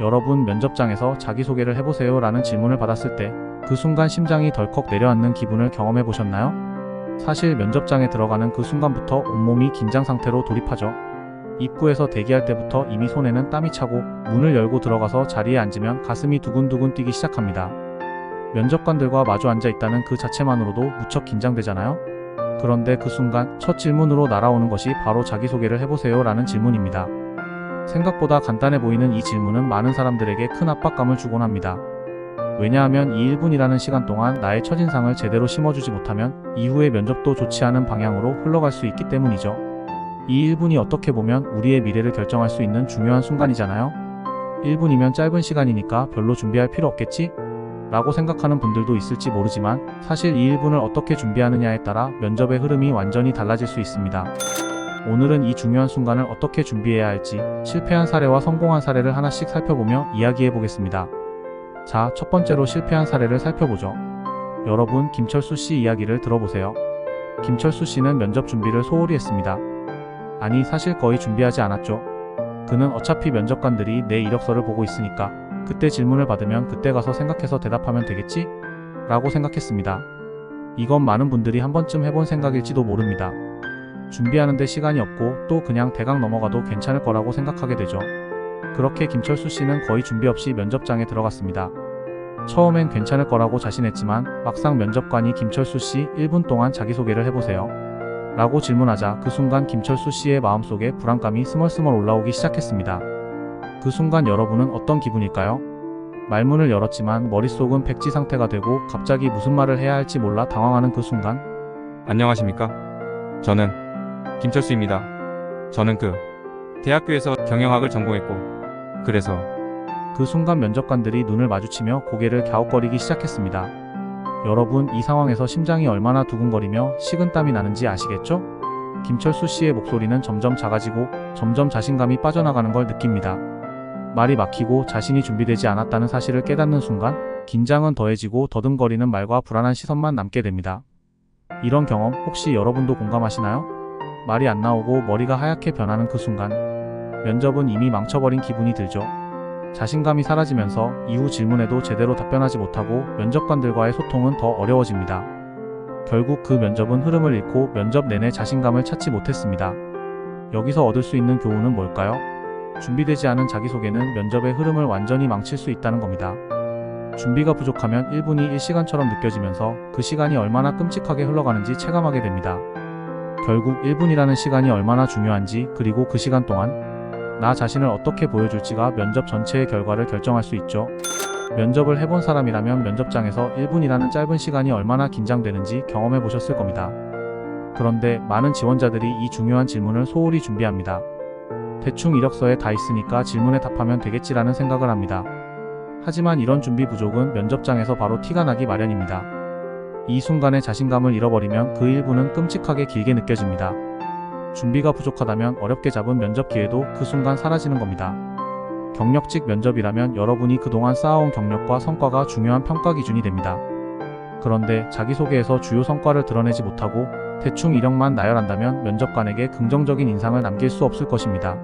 여러분 면접장에서 자기소개를 해보세요 라는 질문을 받았을 때 그 순간 심장이 덜컥 내려앉는 기분을 경험해 보셨나요? 사실 면접장에 들어가는 그 순간부터 온몸이 긴장 상태로 돌입하죠. 입구에서 대기할 때부터 이미 손에는 땀이 차고 문을 열고 들어가서 자리에 앉으면 가슴이 두근두근 뛰기 시작합니다. 면접관들과 마주 앉아 있다는 그 자체만으로도 무척 긴장되잖아요? 그런데 그 순간 첫 질문으로 날아오는 것이 바로 자기소개를 해보세요 라는 질문입니다. 생각보다 간단해 보이는 이 질문은 많은 사람들에게 큰 압박감을 주곤 합니다. 왜냐하면 이 1분이라는 시간 동안 나의 첫인상을 제대로 심어주지 못하면 이후의 면접도 좋지 않은 방향으로 흘러갈 수 있기 때문이죠. 이 1분이 어떻게 보면 우리의 미래를 결정할 수 있는 중요한 순간이잖아요. 1분이면 짧은 시간이니까 별로 준비할 필요 없겠지? 라고 생각하는 분들도 있을지 모르지만 사실 이 1분을 어떻게 준비하느냐에 따라 면접의 흐름이 완전히 달라질 수 있습니다. 오늘은 이 중요한 순간을 어떻게 준비해야 할지 실패한 사례와 성공한 사례를 하나씩 살펴보며 이야기해 보겠습니다. 자, 첫 번째로 실패한 사례를 살펴보죠. 여러분, 김철수 씨 이야기를 들어보세요. 김철수 씨는 면접 준비를 소홀히 했습니다. 아니, 사실 거의 준비하지 않았죠. 그는 어차피 면접관들이 내 이력서를 보고 있으니까 그때 질문을 받으면 그때 가서 생각해서 대답하면 되겠지? 라고 생각했습니다. 이건 많은 분들이 한 번쯤 해본 생각일지도 모릅니다. 준비하는데 시간이 없고 또 그냥 대강 넘어가도 괜찮을 거라고 생각하게 되죠. 그렇게 김철수 씨는 거의 준비 없이 면접장에 들어갔습니다. 처음엔 괜찮을 거라고 자신했지만 막상 면접관이 김철수 씨 1분 동안 자기소개를 해보세요 라고 질문하자 그 순간 김철수 씨의 마음속에 불안감이 스멀스멀 올라오기 시작했습니다. 그 순간 여러분은 어떤 기분일까요? 말문을 열었지만 머릿속은 백지 상태가 되고 갑자기 무슨 말을 해야 할지 몰라 당황하는 그 순간, 안녕하십니까? 저는 김철수입니다. 저는 대학교에서 경영학을 전공했고 그래서 그 순간 면접관들이 눈을 마주치며 고개를 갸웃거리기 시작했습니다. 여러분, 이 상황에서 심장이 얼마나 두근거리며 식은땀이 나는지 아시겠죠? 김철수 씨의 목소리는 점점 작아지고 점점 자신감이 빠져나가는 걸 느낍니다. 말이 막히고 자신이 준비되지 않았다는 사실을 깨닫는 순간 긴장은 더해지고 더듬거리는 말과 불안한 시선만 남게 됩니다. 이런 경험 혹시 여러분도 공감하시나요? 말이 안 나오고 머리가 하얗게 변하는 그 순간 면접은 이미 망쳐버린 기분이 들죠. 자신감이 사라지면서 이후 질문에도 제대로 답변하지 못하고 면접관들과의 소통은 더 어려워집니다. 결국 그 면접은 흐름을 잃고 면접 내내 자신감을 찾지 못했습니다. 여기서 얻을 수 있는 교훈은 뭘까요? 준비되지 않은 자기소개는 면접의 흐름을 완전히 망칠 수 있다는 겁니다. 준비가 부족하면 1분이 1시간처럼 느껴지면서 그 시간이 얼마나 끔찍하게 흘러가는지 체감하게 됩니다. 결국 1분이라는 시간이 얼마나 중요한지, 그리고 그 시간 동안 나 자신을 어떻게 보여줄지가 면접 전체의 결과를 결정할 수 있죠. 면접을 해본 사람이라면 면접장에서 1분이라는 짧은 시간이 얼마나 긴장되는지 경험해 보셨을 겁니다. 그런데 많은 지원자들이 이 중요한 질문을 소홀히 준비합니다. 대충 이력서에 다 있으니까 질문에 답하면 되겠지라는 생각을 합니다. 하지만 이런 준비 부족은 면접장에서 바로 티가 나기 마련입니다. 이 순간에 자신감을 잃어버리면 그 1분은 끔찍하게 길게 느껴집니다. 준비가 부족하다면 어렵게 잡은 면접 기회도 그 순간 사라지는 겁니다. 경력직 면접이라면 여러분이 그동안 쌓아온 경력과 성과가 중요한 평가 기준이 됩니다. 그런데 자기소개에서 주요 성과를 드러내지 못하고 대충 이력만 나열한다면 면접관에게 긍정적인 인상을 남길 수 없을 것입니다.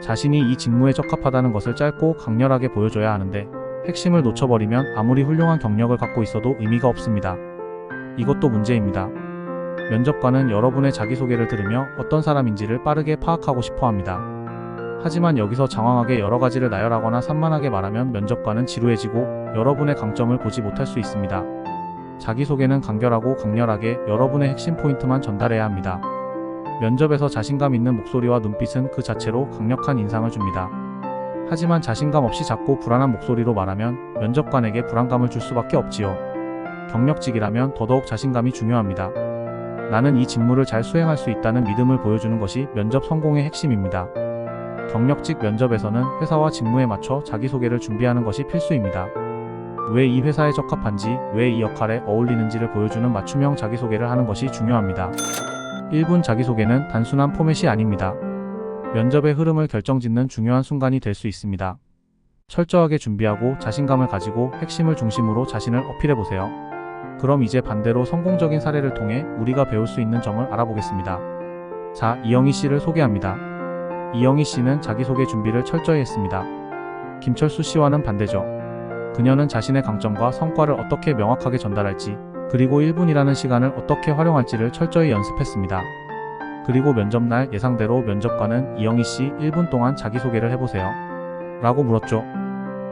자신이 이 직무에 적합하다는 것을 짧고 강렬하게 보여줘야 하는데 핵심을 놓쳐버리면 아무리 훌륭한 경력을 갖고 있어도 의미가 없습니다. 이것도 문제입니다. 면접관은 여러분의 자기소개를 들으며 어떤 사람인지를 빠르게 파악하고 싶어 합니다. 하지만 여기서 장황하게 여러 가지를 나열하거나 산만하게 말하면 면접관은 지루해지고 여러분의 강점을 보지 못할 수 있습니다. 자기소개는 간결하고 강렬하게 여러분의 핵심 포인트만 전달해야 합니다. 면접에서 자신감 있는 목소리와 눈빛은 그 자체로 강력한 인상을 줍니다. 하지만 자신감 없이 작고 불안한 목소리로 말하면 면접관에게 불안감을 줄 수밖에 없지요. 경력직이라면 더더욱 자신감이 중요합니다. 나는 이 직무를 잘 수행할 수 있다는 믿음을 보여주는 것이 면접 성공의 핵심입니다. 경력직 면접에서는 회사와 직무에 맞춰 자기소개를 준비하는 것이 필수입니다. 왜 이 회사에 적합한지, 왜 이 역할에 어울리는지를 보여주는 맞춤형 자기소개를 하는 것이 중요합니다. 1분 자기소개는 단순한 포맷이 아닙니다. 면접의 흐름을 결정짓는 중요한 순간이 될 수 있습니다. 철저하게 준비하고 자신감을 가지고 핵심을 중심으로 자신을 어필해보세요. 그럼 이제 반대로 성공적인 사례를 통해 우리가 배울 수 있는 점을 알아보겠습니다. 자, 이영희 씨를 소개합니다. 이영희 씨는 자기소개 준비를 철저히 했습니다. 김철수 씨와는 반대죠. 그녀는 자신의 강점과 성과를 어떻게 명확하게 전달할지, 그리고 1분이라는 시간을 어떻게 활용할지를 철저히 연습했습니다. 그리고 면접날 예상대로 면접관은 이영희 씨 1분 동안 자기소개를 해보세요. 라고 물었죠.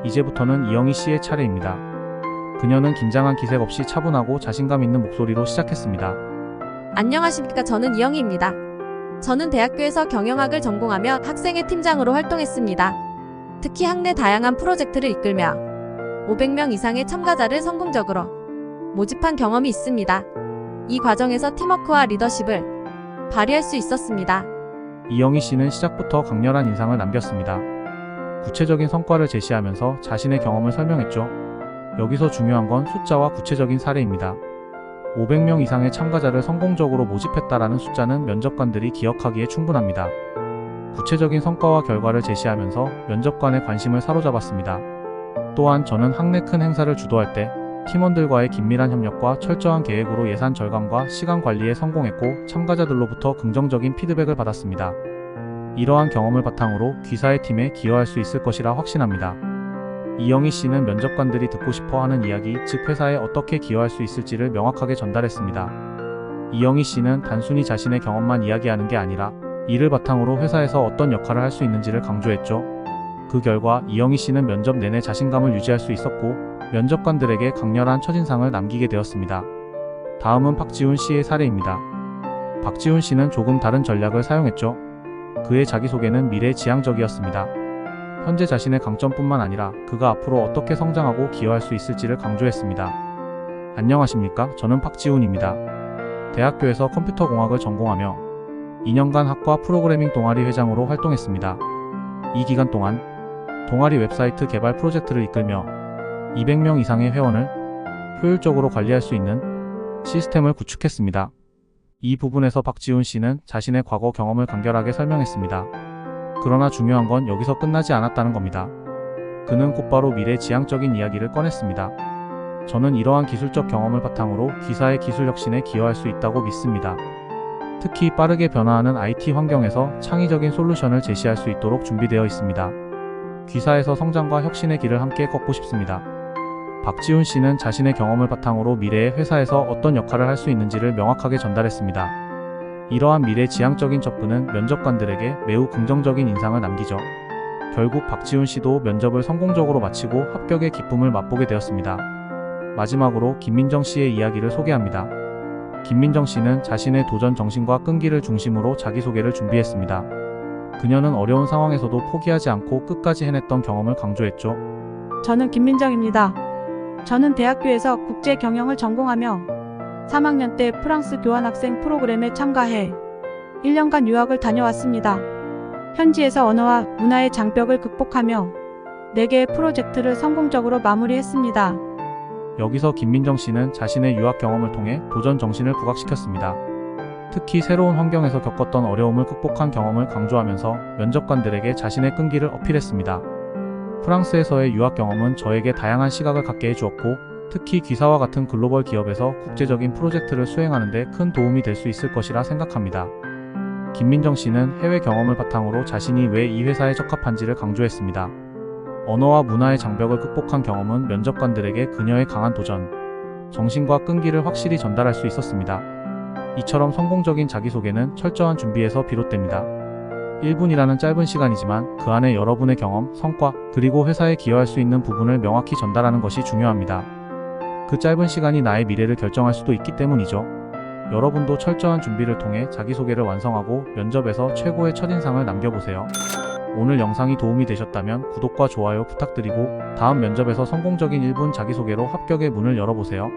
이제부터는 이영희 씨의 차례입니다. 그녀는 긴장한 기색 없이 차분하고 자신감 있는 목소리로 시작했습니다. 안녕하십니까. 저는 이영희입니다. 저는 대학교에서 경영학을 전공하며 학생회 팀장으로 활동했습니다. 특히 학내 다양한 프로젝트를 이끌며 500명 이상의 참가자를 성공적으로 모집한 경험이 있습니다. 이 과정에서 팀워크와 리더십을 발휘할 수 있었습니다. 이영희 씨는 시작부터 강렬한 인상을 남겼습니다. 구체적인 성과를 제시하면서 자신의 경험을 설명했죠. 여기서 중요한 건 숫자와 구체적인 사례입니다. 500명 이상의 참가자를 성공적으로 모집했다라는 숫자는 면접관들이 기억하기에 충분합니다. 구체적인 성과와 결과를 제시하면서 면접관의 관심을 사로잡았습니다. 또한 저는 학내 큰 행사를 주도할 때 팀원들과의 긴밀한 협력과 철저한 계획으로 예산 절감과 시간 관리에 성공했고 참가자들로부터 긍정적인 피드백을 받았습니다. 이러한 경험을 바탕으로 귀사의 팀에 기여할 수 있을 것이라 확신합니다. 이영희 씨는 면접관들이 듣고 싶어 하는 이야기, 즉 회사에 어떻게 기여할 수 있을지를 명확하게 전달했습니다. 이영희 씨는 단순히 자신의 경험만 이야기하는 게 아니라 이를 바탕으로 회사에서 어떤 역할을 할 수 있는지를 강조했죠. 그 결과 이영희 씨는 면접 내내 자신감을 유지할 수 있었고 면접관들에게 강렬한 첫인상을 남기게 되었습니다. 다음은 박지훈 씨의 사례입니다. 박지훈 씨는 조금 다른 전략을 사용했죠. 그의 자기소개는 미래지향적이었습니다. 현재 자신의 강점뿐만 아니라 그가 앞으로 어떻게 성장하고 기여할 수 있을지를 강조했습니다. 안녕하십니까. 저는 박지훈입니다. 대학교에서 컴퓨터공학을 전공하며 2년간 학과 프로그래밍 동아리 회장으로 활동했습니다. 이 기간 동안 동아리 웹사이트 개발 프로젝트를 이끌며 200명 이상의 회원을 효율적으로 관리할 수 있는 시스템을 구축했습니다. 이 부분에서 박지훈 씨는 자신의 과거 경험을 간결하게 설명했습니다. 그러나 중요한 건 여기서 끝나지 않았다는 겁니다. 그는 곧바로 미래지향적인 이야기를 꺼냈습니다. 저는 이러한 기술적 경험을 바탕으로 귀사의 기술 혁신에 기여할 수 있다고 믿습니다. 특히 빠르게 변화하는 IT 환경에서 창의적인 솔루션을 제시할 수 있도록 준비되어 있습니다. 귀사에서 성장과 혁신의 길을 함께 걷고 싶습니다. 박지훈 씨는 자신의 경험을 바탕으로 미래의 회사에서 어떤 역할을 할 수 있는지를 명확하게 전달했습니다. 이러한 미래지향적인 접근은 면접관들에게 매우 긍정적인 인상을 남기죠. 결국 박지훈 씨도 면접을 성공적으로 마치고 합격의 기쁨을 맛보게 되었습니다. 마지막으로 김민정 씨의 이야기를 소개합니다. 김민정 씨는 자신의 도전 정신과 끈기를 중심으로 자기소개를 준비했습니다. 그녀는 어려운 상황에서도 포기하지 않고 끝까지 해냈던 경험을 강조했죠. 저는 김민정입니다. 저는 대학교에서 국제경영을 전공하며 3학년 때 프랑스 교환학생 프로그램에 참가해 1년간 유학을 다녀왔습니다. 현지에서 언어와 문화의 장벽을 극복하며 4개의 프로젝트를 성공적으로 마무리했습니다. 여기서 김민정 씨는 자신의 유학 경험을 통해 도전 정신을 부각시켰습니다. 특히 새로운 환경에서 겪었던 어려움을 극복한 경험을 강조하면서 면접관들에게 자신의 끈기를 어필했습니다. 프랑스에서의 유학 경험은 저에게 다양한 시각을 갖게 해주었고, 특히 귀사와 같은 글로벌 기업에서 국제적인 프로젝트를 수행하는 데 큰 도움이 될 수 있을 것이라 생각합니다. 김민정 씨는 해외 경험을 바탕으로 자신이 왜 이 회사에 적합한지를 강조했습니다. 언어와 문화의 장벽을 극복한 경험은 면접관들에게 그녀의 강한 도전, 정신과 끈기를 확실히 전달할 수 있었습니다. 이처럼 성공적인 자기소개는 철저한 준비에서 비롯됩니다. 1분이라는 짧은 시간이지만 그 안에 여러분의 경험, 성과, 그리고 회사에 기여할 수 있는 부분을 명확히 전달하는 것이 중요합니다. 그 짧은 시간이 나의 미래를 결정할 수도 있기 때문이죠. 여러분도 철저한 준비를 통해 자기소개를 완성하고 면접에서 최고의 첫인상을 남겨보세요. 오늘 영상이 도움이 되셨다면 구독과 좋아요 부탁드리고 다음 면접에서 성공적인 1분 자기소개로 합격의 문을 열어보세요.